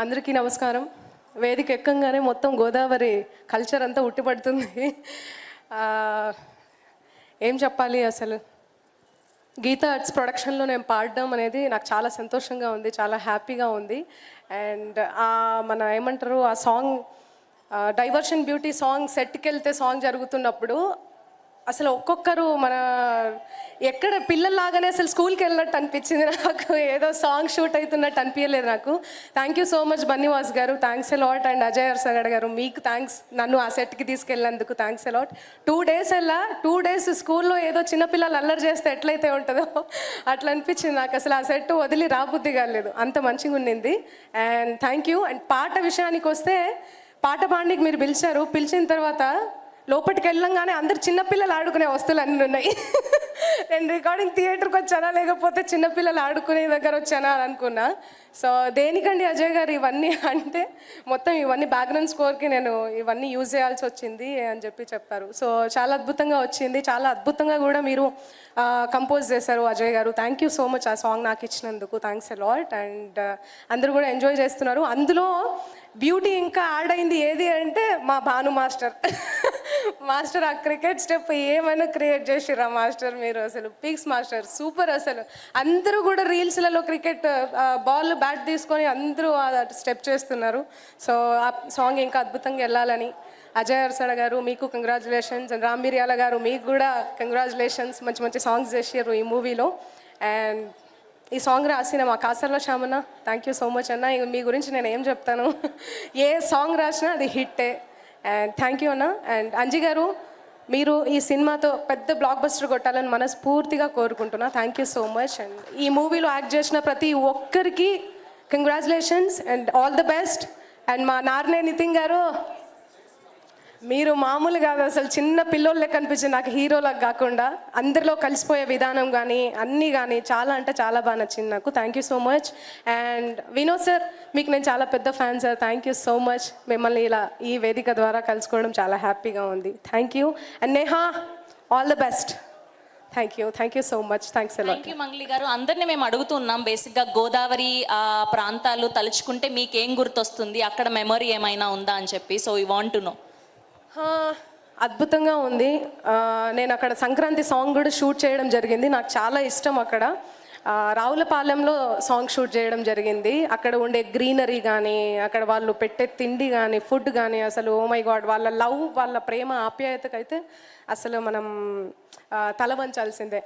అందరికీ నమస్కారం. వేదిక ఎక్కంగానే మొత్తం గోదావరి కల్చర్ అంతా ఉట్టిపడుతుంది. ఏం చెప్పాలి అసలు, గీతా ఆర్ట్స్ ప్రొడక్షన్లో నేను పాడడం అనేది నాకు చాలా సంతోషంగా ఉంది, చాలా హ్యాపీగా ఉంది. అండ్ మన ఏమంటారు ఆ సాంగ్ డైవర్షన్ బ్యూటీ సాంగ్ సెట్కి వెళ్తే సాంగ్ జరుగుతున్నప్పుడు అసలు ఒక్కొక్కరు మన ఎక్కడ పిల్లల్లాగానే అసలు స్కూల్కి వెళ్ళినట్టు అనిపించింది నాకు. ఏదో సాంగ్ షూట్ అవుతున్నట్టు అనిపించలేదు నాకు. Thank you so much Bunny Vas garu, thanks a lot. And Ajay Arsagad garu, మీకు థ్యాంక్స్ నన్ను ఆ సెట్కి తీసుకెళ్ళినందుకు thanks a lot. 2 days 2 days స్కూల్లో ఏదో చిన్నపిల్లలు అల్లరి చేస్తే ఎట్లయితే ఉంటుందో అట్లా అనిపించింది నాకు. అసలు ఆ సెట్ వదిలి రాబుద్ది కాలేదు, అంత మంచిగా ఉండింది. And thank you. అండ్ పాట విషయానికి వస్తే, పాట పాడడానికి మీరు పిలిచిన తర్వాత లోపలికి వెళ్ళంగానే అందరు చిన్నపిల్లలు ఆడుకునే వస్తువులు అన్నీ ఉన్నాయి. నేను రికార్డింగ్ థియేటర్కి వచ్చానా లేకపోతే చిన్నపిల్లలు ఆడుకునే దగ్గర వచ్చానా అని అనుకున్నా. సో దేనికండి అజయ్ గారు ఇవన్నీ అంటే, మొత్తం ఇవన్నీ బ్యాక్గ్రౌండ్ స్కోర్కి నేను ఇవన్నీ యూజ్ చేయాల్సి వచ్చింది అని చెప్పారు. సో చాలా అద్భుతంగా వచ్చింది, చాలా అద్భుతంగా కూడా మీరు కంపోజ్ చేశారు అజయ్ గారు. థ్యాంక్ యూ సో మచ్ ఆ సాంగ్ నాకు ఇచ్చినందుకు, థ్యాంక్స్ ఎ లాట్. అండ్ అందరూ కూడా ఎంజాయ్ చేస్తున్నారు. అందులో బ్యూటీ ఇంకా యాడ్ అయింది ఏది అంటే మా భాను మాస్టర్. మాస్టర్ ఆ క్రికెట్ స్టెప్ ఏమైనా క్రియేట్ చేసిర్రా మాస్టర్ మీరు, అసలు పిక్స్ మాస్టర్ సూపర్. అసలు అందరూ కూడా రీల్స్లలో క్రికెట్ బాల్ బ్యాట్ తీసుకొని అందరూ ఆ స్టెప్ చేస్తున్నారు. సో ఆ సాంగ్ ఇంకా అద్భుతంగా వెళ్ళాలని అజయ్ అర్సడ గారు మీకు కంగ్రాచులేషన్స్. అండ్ రామ్ మిరియాల గారు మీకు కూడా కంగ్రాచులేషన్స్, మంచి మంచి సాంగ్స్ చేసారు ఈ మూవీలో. అండ్ ఈ సాంగ్ రాసిన మా Kasarla Shyamanna, thank you so much అన్న. మీ గురించి నేను ఏం చెప్తాను, ఏ సాంగ్ రాసినా అది హిట్టే. అండ్ థ్యాంక్ యూ అన్న. అండ్ అంజీ గారు, మీరు ఈ సినిమాతో పెద్ద బ్లాక్ బస్టర్ కొట్టాలని మనస్ఫూర్తిగా కోరుకుంటున్నా. Thank you so much. And ఈ మూవీలో యాక్ట్ చేసిన ప్రతి ఒక్కరికి congratulations and all the best. And మా నార్నే నితిన్ గారు, మీరు మామూలు కాదు, అసలు చిన్న పిల్లోళ్ళే కనిపించింది నాకు, హీరోలకు కాకుండా అందరిలో కలిసిపోయే విధానం కానీ అన్నీ కానీ చాలా అంటే చాలా బాగా నచ్చింది నాకు. Thank you so much. And Vinod sir, మీకు నేను చాలా పెద్ద fan sir, thank you so much. మిమ్మల్ని ఇలా ఈ వేదిక ద్వారా కలుసుకోవడం చాలా హ్యాపీగా ఉంది. Thank you. And Neha, all the best. Thank you so much. Thanks a lot. Thank you Mangli గారు. అందరినీ మేము అడుగుతున్నాం, బేసిక్గా గోదావరి ప్రాంతాలు తలుచుకుంటే మీకేం గుర్తొస్తుంది, అక్కడ మెమరీ ఏమైనా ఉందా అని చెప్పి. So you want to know. అద్భుతంగా ఉంది. నేను అక్కడ సంక్రాంతి సాంగ్ కూడా షూట్ చేయడం జరిగింది, నాకు చాలా ఇష్టం. అక్కడ రావులపాలెంలో సాంగ్ షూట్ చేయడం జరిగింది. అక్కడ ఉండే గ్రీనరీ కానీ, అక్కడ వాళ్ళు పెట్టే తిండి కానీ, ఫుడ్ కానీ, అసలు ఓ మై గాడ్, వాళ్ళ లవ్, వాళ్ళ ప్రేమ ఆప్యాయతకైతే అసలు మనం తల వంచాల్సిందే.